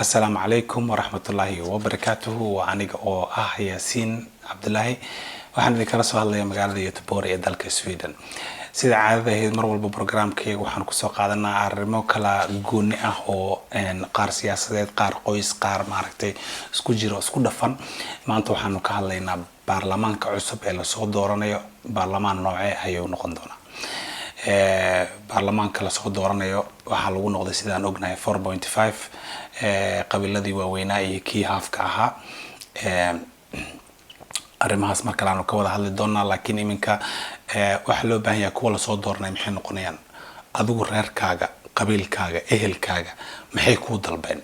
السلام عليكم ورحمة الله وبركاته وعنيق أو ياسين عبد الله waxaan idin kala soo hadlayaa magaalada Göteborg ee dalka Sweden sida caadada ahayd mar walba barnaamijkeega waxaan ku soo qaadanaa arrimo kala gooni ah oo qaar siyaasadeed qaar qoys qaar maaragtay isku jiro isku dhafan maanta waxaan ka hadlaynaa baarlamaanka cusub ee la soo dooranayo baarlamaan noocee ayuu noqon doonaa baarlamaanka la soo dooranayo waxa lagu noqday sidaan ognahay 4.5 qabiiladii waaweynaa iyo kii halfka ahaa arrimahaas marka laanu ka wada hadli doonaa laakiin iminka waxa loo baahan yahay kuwa la soo dooranay maxay noqonayaan adigu reerkaaga qabiilkaaga ehelkaaga maxay ku dalbeen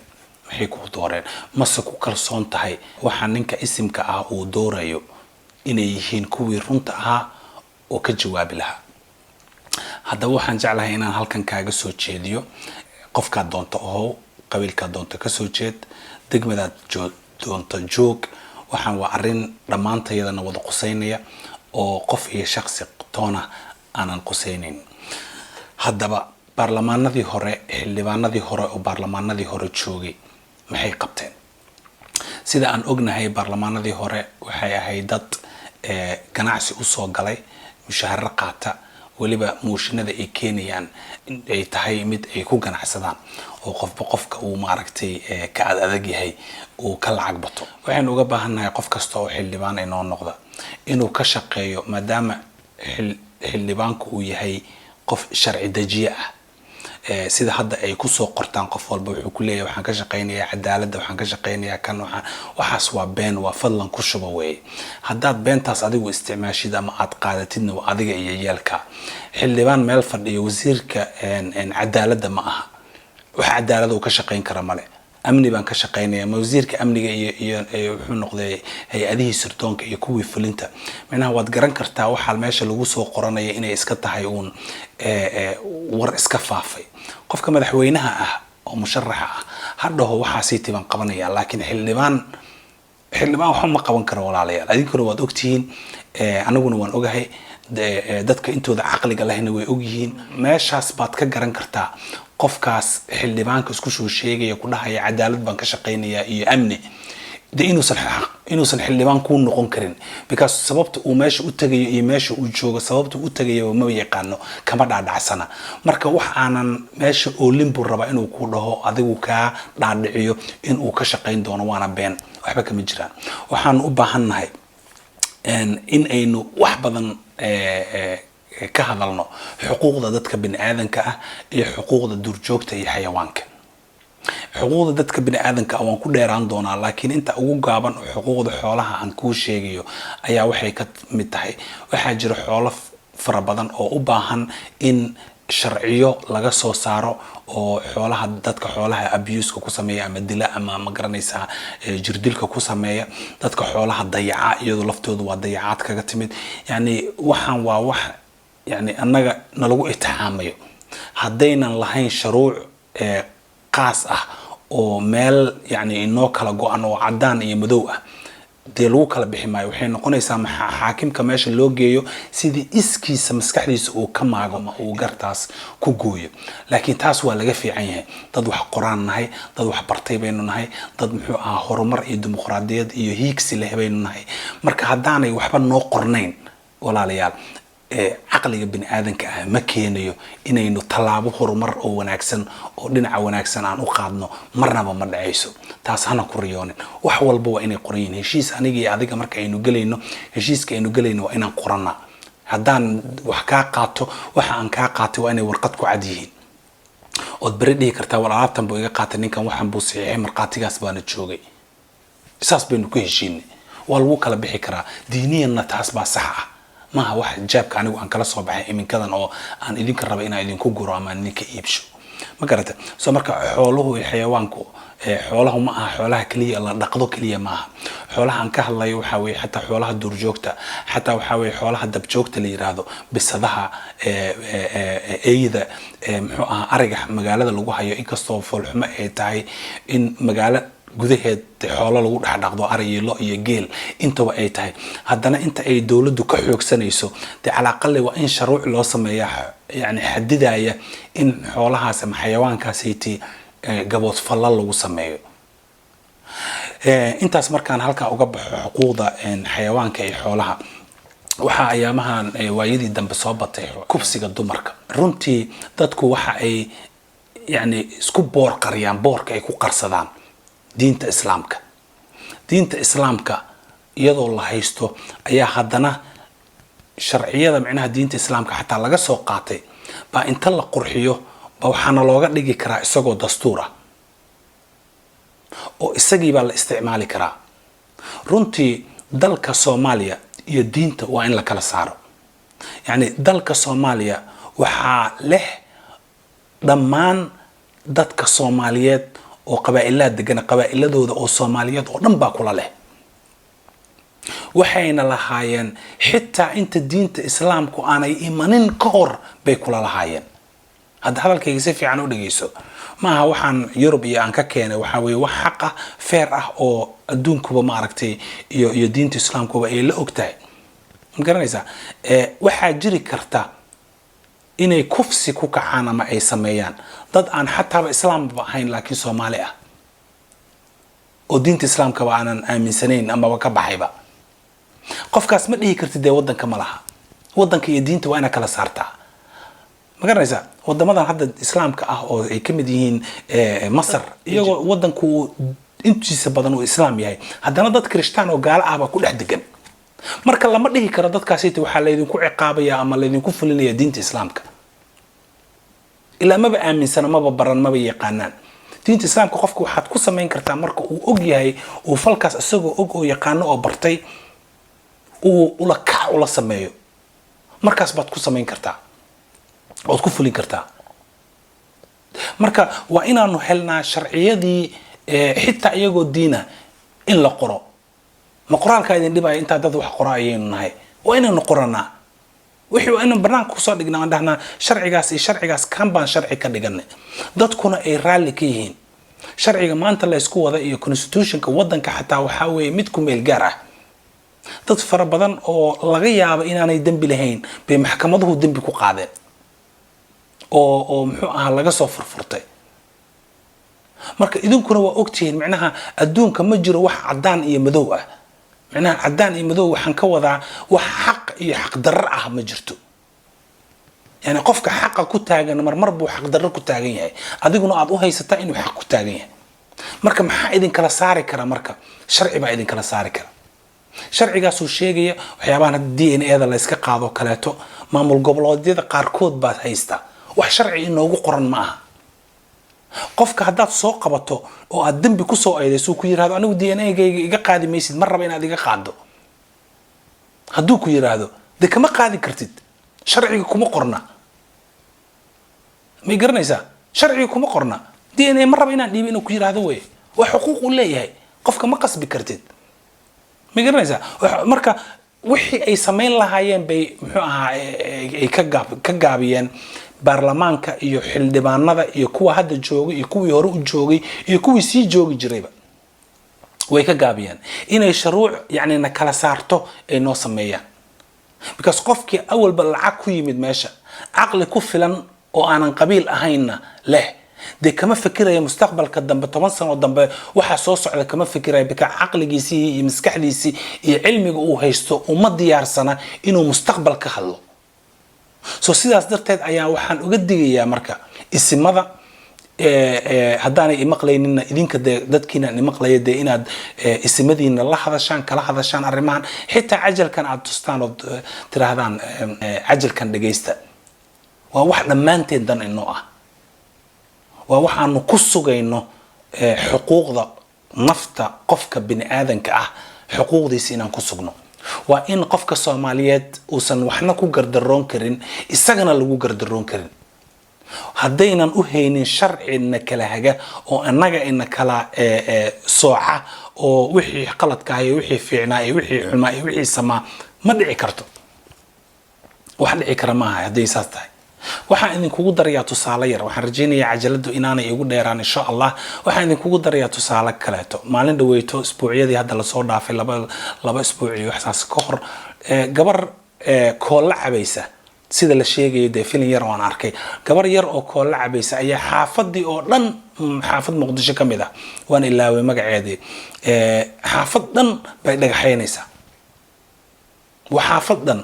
maxay ku dooreen mase ku kalsoon tahay waxa ninka isimka ah uu doorayo inay yihiin kuwii runta ahaa oo ka jawaabi lahaa hadda waxaan jeclahay inaan halkan kaaga soo jeediyo qofka doonto oo qabiilka doonto ka soo jeed degmada doonto joog waxaan waa arin dhamaantayadana wada quseynaya oo qof iyo shakhsi toona aanan quseynin haddaba baarlamaanadii hore xildhibaanadii hore oo baarlamaanadii hore joogay maxay qabteen sida aan ognahay baarlamaanadii hore waxay ahayd dad ganacsi u soo galay mushahar qaata waliba mooshinada ay keenayaan in ay tahay mid ay ku ganacsadaan oo qofka uu maaragtay ka adag yahay oo ka lacag bato waxaan uga baahanahay qof kasta oo xildhibaan inoo noqda inuu ka shaqeeyo maadaama xildhibaanku uu yahay qof sharci dejiye ah sida hadda ay ku soo qortaan qof walba wuxuu ku leeyahay waxaan ka shaqeynayaa cadaaladda waxaan ka shaqeynayaa kan waxaas waa been waa fadlan ku shuba weey haddaad beentaas adigu isticmaashid ama aad qaadatidna waa adiga iyo yeelka xildhibaan meel fadhiyo wasiirka cadaaladda ma aha wax cadaalad uu ka shaqeyn kara male amni baan ka shaqeynayaa wasiirka amniga iyo wuxuu noqday hay'adihii sirdoonka iyo kuwii fulinta macnaha waad garan kartaa waxa meesha lagu soo qoranaya inay iska tahay uun war iska faafay qofka madaxweynaha ah oo musharaxa ah hadhaho waxa si tiban qabanaya laakiin xildhibaan waxa ma qaban karo walaalayaal adinkuna waad ogtihiin anaguna waan ogahay dadka intooda aqliga lehna way ogyihiin meeshaas baad ka garan kartaa qofkaas xildhibaanka isku soo sheegaya ku dhahaya cadaalad baan ka shaqeynayaa iyo amni inuusan xildhibaan ku noqon karin because sababta uu meesha u tagayo iyo meesha uu joogo sababta uu tagayo ma yaqaano kama dhaadhacsana marka wax aanan meesha oo limbu raba inuu ku dhaho adigu ka dhaadhiciyo in uu ka shaqeyn doono waana been waxba kama jiraan waxaan u baahanahay in aynu wax badan ka hadalno xuquuqda dadka bini'aadanka ah iyo xuquuqda duurjoogta iyo xayawaanka xuquuqda dadka bini'aadanka waan ku dheeraan doonaa laakiin inta ugu gaaban xuquuqda xoolaha aan ku sheegayo ayaa waxay ka mid tahay waxa jira xoolo fara badan oo u baahan in sharciyo laga soo saaro oo xoolaha dadka xoolaha abuse ku sameeya ama dila ama ma garanaysa jirdilka ku sameeya dadka xoolaha dayaca iyadoo laftoodu waa dayacaad kaga timid yani waxaan waa wax yani annaga nalagu itixaamayo haddaynan lahayn shuruuc qaas ah oo meel yani inoo kala go'an oo cadaan iyo madow ah dee lagu kala bixi maayo waxay noqonaysaa xaakimka meesha loo geeyo sidii iskiisa maskaxdiisa uu ka maago ama uu gartaas ku gooyo laakiin taas waa laga fiican yahay dad wax qoraan nahay dad wax bartay baynu nahay dad muxuu ahaa horumar iyo dimuqraadiyad iyo hiigsi leh baynu nahay marka haddaanay waxba noo qornayn walaalayaal caqliga bini'aadanka ah ma keenayo inaynu tallaabo horumar oo wanaagsan oo dhinaca wanaagsan aan u qaadno marnaba ma dhacayso taas hana ku riyoonin wax walba waa inay qoran yihiin heshiis aniga iyo adiga marka aynu galayno heshiiska aynu galayno waa inaan qorannaa haddaan wax kaa qaato waxa aan kaa qaatay waa inay warqad ku cad yihiin ood beri dhihi kartaa wal alaabtan buu iga qaatay ninkan waxaan buu saxiixay markhaatigaas baana joogay saas baynu ku heshiinay waa lagu kala bixi karaa diiniyanna taas baa sax ah maaha wax jaabka anigu aan kala soo baxay iminkadan oo aan idinka raba inaan idinku guro ama idinka iibsho ma garata soo marka xooluhu iyo xayawaanku xoolaha ma aha xoolaha kaliya la dhaqdo kaliya maaha xoolaha aan ka hadlayo waxa weeye xataa xoolaha duurjoogta xataa waxa weeye xoolaha dabjoogta la yiraahdo bisadaha eeyda muxuu ahaa ariga magaalada lagu hayo inkastoo foolxumo ay tahay in magaalo gudaheed xoolo lagu dhaqdo ari iyo lo iyo geel intaba ay tahay haddana inta ay dawladdu ka xoogsanayso calaqal waa in shuruuc loo sameeyaa yani xadidaya in xoolahaas ama xayawaankaas ay gabood falal lagu sameeyo intaas markaan halka uga baxo xuquuqda xayawaanka iyo xoolaha waxa ayaamahan waayadii dambe soo batay kufsiga dumarka runtii dadku waxa ay yani isku boor qariyaan boorka ay ku qarsadaan diinta islaamka iyadoo la haysto ayaa haddana sharciyada macnaha diinta islaamka xataa laga soo qaatay baa inta la qurxiyo ba waxaana looga dhigi karaa isagoo dastuur ah oo isagii baa la isticmaali karaa runtii dalka Soomaaliya iyo diinta waa in la kala saaro yani dalka Soomaaliya waxaa leh dhammaan dadka Soomaaliyeed oo qabaa'ilada degan qabaa'iladooda oo Soomaaliyeed oo dhan baa kula leh waxayna lahaayeen xitaa inta diinta islaamku aanay imanin ka hor bay kula lahaayeen hadda hadalkayga si fiican u dhageyso maaha waxaan Yurub iyo aan ka keenay waxa weeye wax xaq ah fair ah oo adduunkuba ma aragtay iyo diinta islaamkuba ay la ogtahay ma garanaysaa waxa jiri karta inay kufsi ku kacaan ama ay sameeyaan dad aan xataa islaamba ahayn laakiin Soomaali ah oo diinta islaamka ba aanan aaminsanayn ama ka baxayba qofkaas ma dhihi kartid wadanka ma laha wadanka iyo diinta waa ina kala saartaa ma garanaysaa wadamadan hadda islaamka ah oo ay kamid yihiin Masar iyagoo wadanku intiisa badan oo islaam yahay haddana dad Kristaan oo gaal ah ba ku dhex degan marka lama dhihi karo dadkaasi waxa la idinku ciqaabaya ama la idinku fulinaya diinta islaamka ilaa ma ba aaminsana ma ba baran ma ba yaqaanaan diinta islaamka qofku waxaad ku sameyn kartaa marka uu og yahay oo falkaas asagoo og oo yaqaano oo bartay ula kac ula sameeyo markaas baad ku sameyn kartaa oo ku fulin kartaa marka waa inaanu helnaa sharciyadii xitaa iyagoo diina in la qoro ma qoraalka idin dhibay inta dad wax qoraayeen nahay waa inaanu qoranaa wixii waa inaan barnaamij ku soo dhignaa dhahnaa sharcigaas kan baan sharci ka dhiganay dadkuna ay raali ka yihiin sharciga maanta la isku wada iyo constitutionka wadanka xataa waxa weeye mid ku meel gaar ah dad fara badan oo laga yaabo inaanay dambi lahayn bay maxkamaduhu dambi ku qaadeen oo muxuu ahaa laga soo furfurtay marka idinkuna waa ogtihiin macnaha adduunka ma jiro wax cadaan iyo madow ah macnaha cadaan iyo madow waxaan ka wadaa wax xaq iyo xaq darro ah ma jirto yani qofka xaqa ku taagan marmar buu xaq darro ku taagan yahay adiguna aad u haysataa inuu xaq ku taagan yahay marka maxaa idin kala saari kara marka sharci baa idin kala saari kara sharcigaas uu sheegaya waxyaabahan DNA-da la iska qaado kaleeto maamul goboleedyada qaarkood baa haysta wax sharci inoogu qoran ma aha qofka haddaad soo qabato oo aad dambi ku soo eedayso ku yiraahdo anigu DNA-gayga iga qaadi maysid mar raba inaad iga qaado hadduu ku yiraahdo de kama qaadi kartid sharciga kuma qorna ma garanaysaa sharciga kuma qorna DNA mar raba inaan dhiibo inuu ku yiraahdo way wax xuquuq u leeyahay qofka ma qasbi kartid ma garanaysaa marka wixii ay sameyn lahaayeen bay muxuu ahaa ay ka gaabiyeen baarlamaanka iyo xildhibaanada iyo kuwa hadda joogay iyo kuwii hore u joogay iyo kuwii sii joogi jirayba way ka gaabiyeen inay shuruuc yani na kala saarto ay noo sameeyaan because qofkii awalba lacag ku yimid meesha aqli ku filan oo aanan qabiil ahaynna leh de kama fikiraya mustaqbalka dambe 10 sano dambe waxa soo socda kama fikiraya bika aqligiisii iyo maskaxdiisii iyo cilmiga uu haysto uma diyaarsana inuu mustaqbal ka hadlo soo sidaas darteed ayaa waxaan uga digayaa marka isimada haddaanay imaqlaynin idinka dadkiina imaqlaya de inaad isimadiina la hadashaan kala hadashaan arrimahan xitaa cajalkan aad tustaan oo tiraahdaan cajalkan dhageysta waa wax dhammaanteen dan inoo ah waa waxaanu ku sugayno xuquuqda nafta qofka bini aadanka ah xuquuqdiisa inaan ku sugno waa in qofka Soomaaliyeed uusan waxna ku gardaroon karin isagana lagu gardaroon karin haddaynan u haynin sharcina kala haga oo annaga ina kala sooca oo wixii qaladka ah iyo wixii fiicnaa iyo wixii xumaa iyo wixii samaa ma dhici karto wax dhici kara maaha haddii saas tahay waxaan idinkugu darayaa tusaale yar waxaan rajaynayaa cajaladu inaanay igu dheeraan insha Allah waxaan idinkugu darayaa tusaale kaleeto maalin dhaweyto isbuucyadii hadda la soo dhaafay laba isbuuc iyo waxaas ka hor gabar kool la cabaysa sida la sheegayo dee filin yar oo aan arkay gabar yar oo koolla cabaysa ayaa xaafadii oo dhan xaafad Muqdisho ka mid ah waan ilaaway magaceedii xaafad dhan bay dhagaxaynaysaa وحافظ دن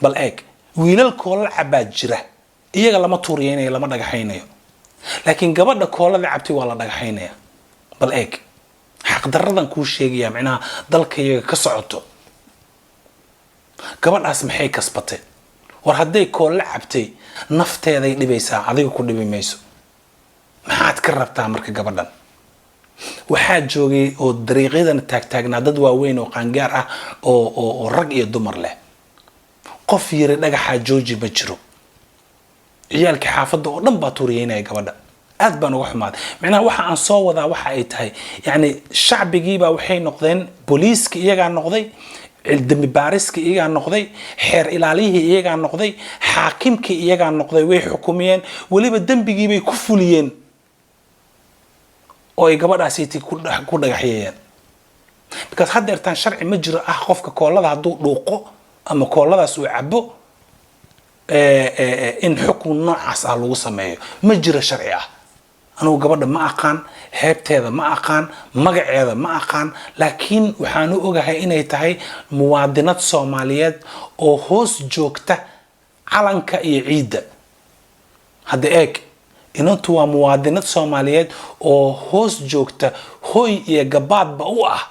بل ايك ويلال كولا عبا جرا iyaga lama tuuriyeenay lama dhagaxaynayo laakiin gabadha koolada cabtay waa la dhagaxaynaya bal eeg xaq daradan ku sheegaya macnaha dalkayga ka socoto gabadhaas maxay kasbatay war haday koola cabtay nafteeday dhibaysaa adiga ku dhibi mayso maxaad ka rabtaa marka gabadhan waxaa joogay oo dariiqadan taagtaagnaa dad waaweyn oo qaangaar ah oo rag iyo dumar leh qof yiri dhagaxa jooji ma jiro ciyaalka xaafadda oo dhan baa tuuriyeynay gabadha aad baan uga xumaaday macnaha waxa aan soo wadaa waxa ay tahay yani shacbigii baa waxay noqdeen booliiska iyaga noqday dambi baariska iyaga noqday xeer ilaaliyihii iyaga noqday xaakimkii iyaga noqday way xukumiyeen waliba dambigii bay ku fuliyeen oo ay gabadhaasi ku dhagaxiyeen because hadda irtaan sharci ma jiro ah qofka koolada haduu dhuuqo ama kooladaas uu cabo in xukun noocaas ah lagu sameeyo ma jiro sharci ah anigu gabadha ma aqaan heebteeda ma aqaan magaceeda ma aqaan laakiin waxaan u ogahay inay tahay muwaadinad Soomaaliyeed oo hoos joogta calanka iyo ciidda hadda eeg inantu waa muwaadinad Soomaaliyeed oo hoos joogta hooy iyo gabaadba u ah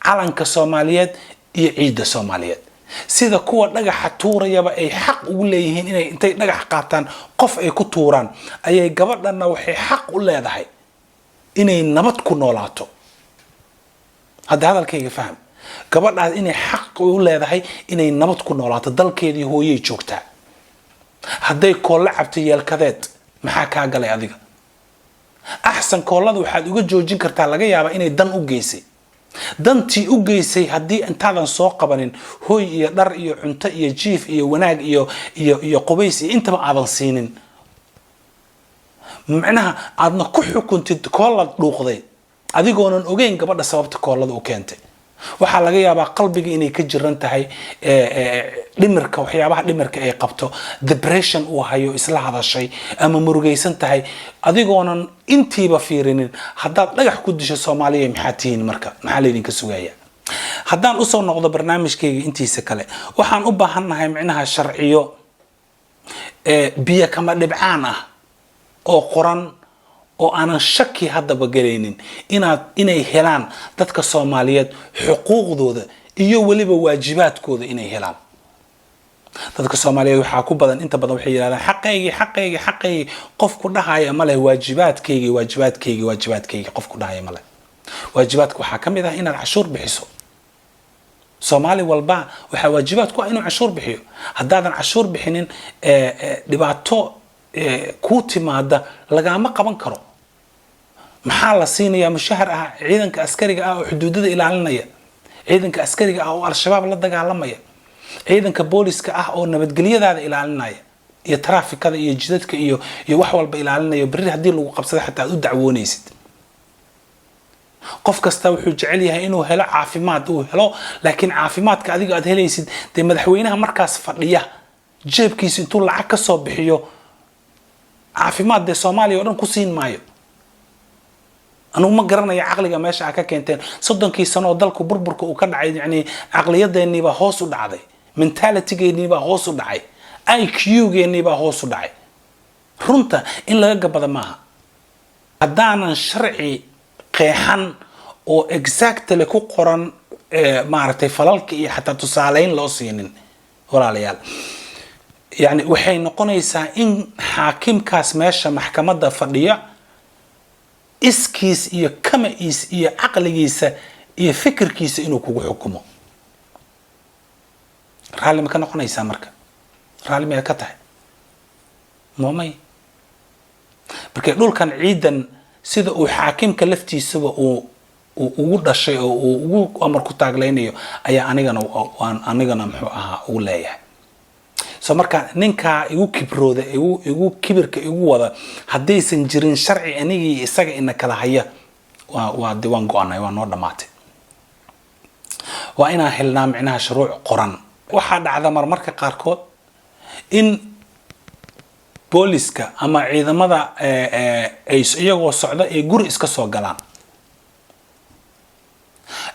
calanka Soomaaliyeed iyo ciidda Soomaaliyeed sida kuwa dhagaxa tuurayaba ay xaq ugu leeyihiin inay intay dhagax qaataan qof ay ku tuuraan ayay gabadhana waxay xaq u leedahay inay nabad ku noolaato hadda hadalkayga faham gabadhaas inay xaq u leedahay inay nabad ku noolaato dalkeedii hooyay joogtaa hadday koolla cabto yeelkadeed maxaa ka galay adiga ahsan koolada waxaad uga joojin kartaa laga yaabaa inay dan u geysay dantii u geysay hadii intaadan soo qabanin hooy iyo dhar iyo cunto iyo jiif iyo wanaag iyo qubays intaba aadan siinin macnaha aadna ku xukuntid koolad dhuuqday adigoonan ogeyn gabadha sababta koolada u keentay waxa laga yaabaa qalbiga inay ka jiran tahay dhimirka waxyaabaha dhimirka ay qabto depression uu hayo isla hadashay ama murugaysan tahay adigoonan intiiba fiirinin hadaad dhagax ku disho Soomaaliya maxaa tihiin marka maxaa leedin ka sugaya hadaan u soo noqdo barnaamijkayga intiisa kale waxaan u baahanahay macnaha sharciyo biya kama dhibcaan ah oo qoran oo aanan shaki hadaba galaynin inay helaan dadka Soomaaliyeed xuquuqdooda iyo waliba waajibaadkooda inay helaan dadka Soomaaliyeed waxa ku badan inta badan waxay yiraahdaan xaqaygi qof ku dhahaaya ma leh waajibaadkaygi qof ku dhahaaya ma leh waajibaadku waxa kamid ah inaad cashuur bixiso Soomaali walba waxa waajibaad ku ah inuu cashuur bixiyo hadaadan cashuur bixinin dhibaato ku timaada lagama qaban karo maxaa la siinayaa mushahar ah ciidanka askariga ah oo xuduudada ilaalinaya ciidanka askariga ah oo al-shabaab la dagaalamaya ciidanka booliska ah oo nabadgelyadaada ilaalinaya iyo traafikada iyo jidadka iyo wax walba ilaalinaya bari hadii lagu qabsado xataa u dacwoonaysid qof kasta wuxuu jecel yahay inuu helo caafimaad uu helo laakiin caafimaadka adiga aad helaysid de madaxweynaha markaas fadhiya jeebkiisa intuu lacag ka soo bixiyo caafimaad de Soomaaliya oo dhan ku siin maayo anu ma garanayo aqliga meesha ka keenteen 30 sano dalku burburka uu ka dhacay yani aqliyadeennii ba hoos u dhacday mentalitygeennii ba hoos u dhacay IQ-geennii ba hoos u dhacay runta in laga gabada maaha hadaanan sharci qeexan oo exactly ku qoran maartay falalka iyo xataa tusaaleyn loo siinin walaalayaal يعني waxay noqonaysaa in xaakimkaas meesha maxkamadda fadhiya iskiis iyo kamais iyo aqligiisa iyo fikirkiisa inuu kugu xukumo raali ma ka noqonaysaa marka raali ma ka tahay moomay markay dhulkan ciidan sida uu xaakimka laftiisaba uu ugu dhashay oo uu ugu amar ku taagleynayo ayaa anigana muxuu ahaa ugu leeyahay so marka ninka igu kibrooda igu kibirka igu wada hadaysan jirin sharci anigi isaga in kala haya waa diiwaan go'anay waa noo dhamaatay waa inaan helnaa macnaha shuruuc qoran waxa dhacda marmarka qaarkood in booliska ama ciidamada ay iyagoo socda ee guri iska soo galaan.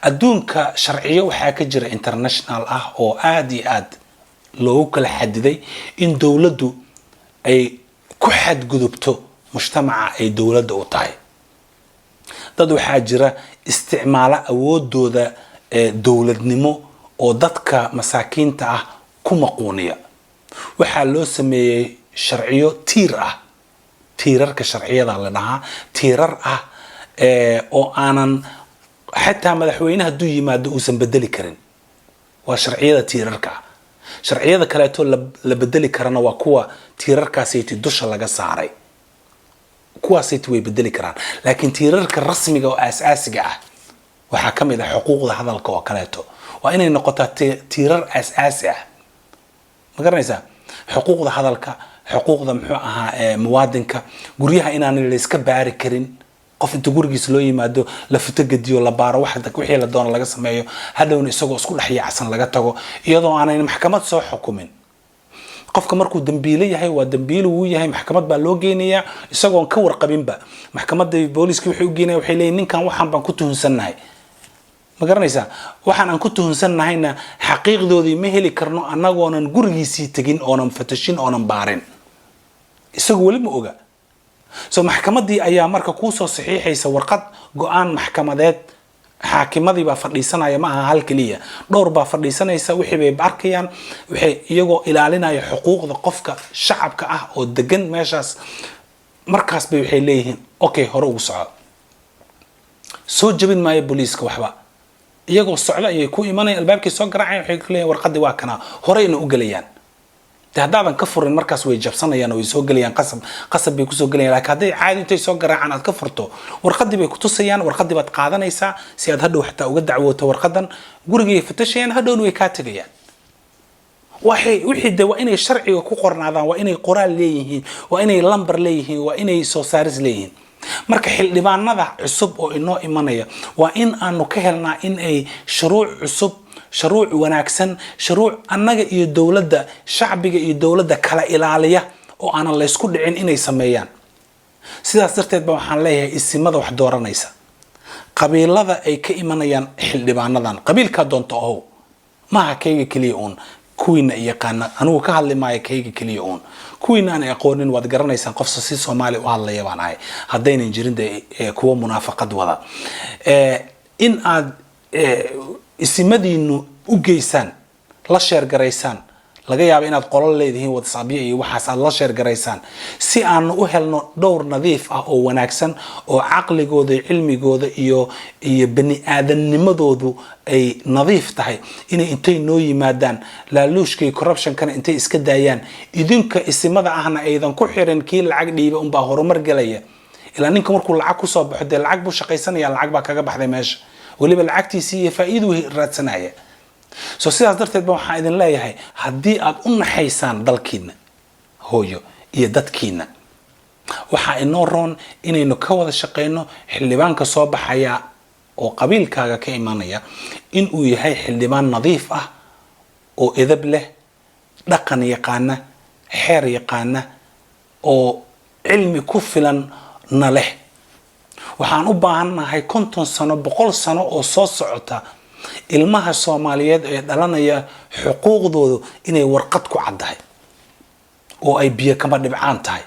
adduunka sharciyo waxaa ka jira international ah oo aad iyo aad loogu kala xadiday in dawladdu ay ku xadgudubto mujtamaca ay dawladda u tahay. dad waxaa jira isticmaala awoodooda dawladnimo oo dadka masaakiinta ah ku maquuniya. waxaa loo sameeyay sharciyo tiir ah, tiirarka sharciyada la dhahaa, tiirar ah oo aanan xataa madaxweynaha hadduu yimaado uusan bedeli karin. waa sharciyada tiirarka ah. sharciyada kaleeto la bedeli karana waa kuwa tiirarkaasaytii dusha laga saaray, kuwaasaytii way bedeli karaan. laakiin tiirarka rasmiga oo aasaasiga ah waxaa ka mid ah xuquuqda hadalka oo kaleeto. waa inay noqotaa tiirar aasaasi ah. ma garanaysaa? xuquuqda hadalka, xuquuqda muxuu ahaa muwaadinka, guryaha inaan la iska baari karin. qof inta gurigiisa loo yimaado la futagadiyo la baaro wixii la doono laga sameeyo, hadhowna isagoo isku dhex yaacsan laga tago iyadoo aanay maxkamad soo xukumin. qofka markuu dambiile yahay waa dambiile uu yahay, maxkamad baa loo geynayaa isagoon ka warqabinba. maxkamadda booliska waxay u geynayaan, waxay leeyihiin ninkan waxaan baan ku tuhunsannahay. ma garanaysaa? waxaan aan ku tuhunsannahayna xaqiiqdoodii ma heli karno annagoonan gurigiisii tegin, oonan fatashin, oonan baarin. isagu weli ma oga. so maxkamadii ayaa marka kuu soo saxiixaysa warqad go-aan maxkamadeed. xaakimadii baa fadhiisanaya, ma aha hal keliya, dhowr baa fadhiisanaysa. wixii bay arkayaan, waxay iyagoo ilaalinaya xuquuqda qofka shacabka ah oo degan meeshaas. markaas bay waxay leeyihiin okay, hore ugu socdo. soo jabin maayo booliiska waxba. iyagoo socda ayay ku imanayaan, albaabkii soo garaacayaan, waxay ku leeyihiin warqadii waa kana, horeyna u galayaan. haddaadan ka furin markaas way jabsanayaan oo way soo galayaan, qasab bay kusoo galayaan. laakiin hadday caadi intay soo garaacaan aad ka furto, warqadii bay ku tusayaan, warqadii baad qaadanaysaa si aad hadhow xataa uga dacwooto warqadan. gurigay fatashayaan, hadhowna way kaa tegayaan. wixii de waa inay sharciga ku qornaadaan, waa inay qoraal leeyihiin, waa inay lambar leeyihiin, waa inay soo saaris leeyihiin. marka xildhibaanada cusub oo inoo imanaya waa in aanu ka helnaa in ay shuruuc cusub, shuruuc wanaagsan, shuruuc annaga iyo dawladda, shacbiga iyo dawladda kala ilaaliya oo aanan la isku dhicin inay sameeyaan. sidaas darteed ba waxaan leeyahay isimada wax dooranaysa, qabiilada ay ka imanayaan xildhibaanadan, qabiilka doonto ahow, maaha kayga kaliya uun. kuwiina yaqaan anigu ka hadli maayo kayga kaliya uun. kuwiina aan aqoonin waad garanaysaan qof si Soomaali u hadlaya baan ahay, haddaynan jirin kuwa munaafaqad wada. in aad isimadiinu u geysaan, la sheer garaysaan, laga yaabo inaad qolol leedihiin WhatsApp iyo waxaas aad la sheer garaysaan, si aan u helno dhowr nadiif ah oo wanaagsan oo caqligooda, cilmigooda iyo bani aadamnimadoodu ay nadiif tahay, inay intay noo yimaadaan laaluushka iyo corruption-kana intay iska daayaan. idinka isimada ahna aydan ku xirin kii lacag dhiiba un baa horumar galaya. ilaa ninka markuu lacag ku soo baxo dee lacag buu shaqaysanaya, lacag baa kaga baxday meesha, waliba lacagtiisii iyo faa'iido raadsanaya. so sidaas darteed ba waxaan idin leeyahay, haddii aad u naxaysaan dalkiina hooyo iyo dadkiina, waxaa inoo roon inaynu ka wada shaqeyno xildhibaanka soo baxaya oo qabiilkaaga ka imanaya in uu yahay xildhibaan nadiif ah oo edeb leh, dhaqan yaqaana, xeer yaqaana, oo cilmi ku filan na leh. waxaan u baahannahay 50 sano 100 sano oo soo socota ilmaha Soomaaliyeed ee dhalanaya xuquuqdoodu inay warqad ku caddahay oo ay biyo kama dhibcaan tahay.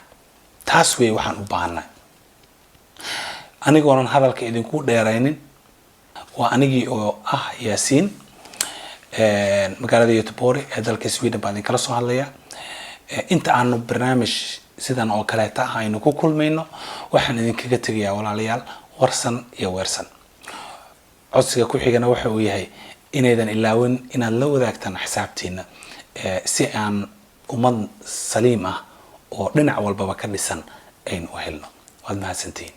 taas way waxaan u baahannahay. anigoonan hadalka idinku dheeraynin, waa anigii oo ah Yaasiin magaalada Göteborg ee dalka Sweden baan kala soo hadlaya. inta aanu barnaamij sidan oo kale ah aynu ku kulmayno, waxaan idinkaga tagayaa walaalayaal warsan iyo weersan. codsiga ku xigana waxa uu yahay inaydan ilaawin inaad la wadaagtaan xisaabtiina si aan ummad saliim ah oo dhinac walbaba ka dhisan aynu u helno. waad mahadsantihiin.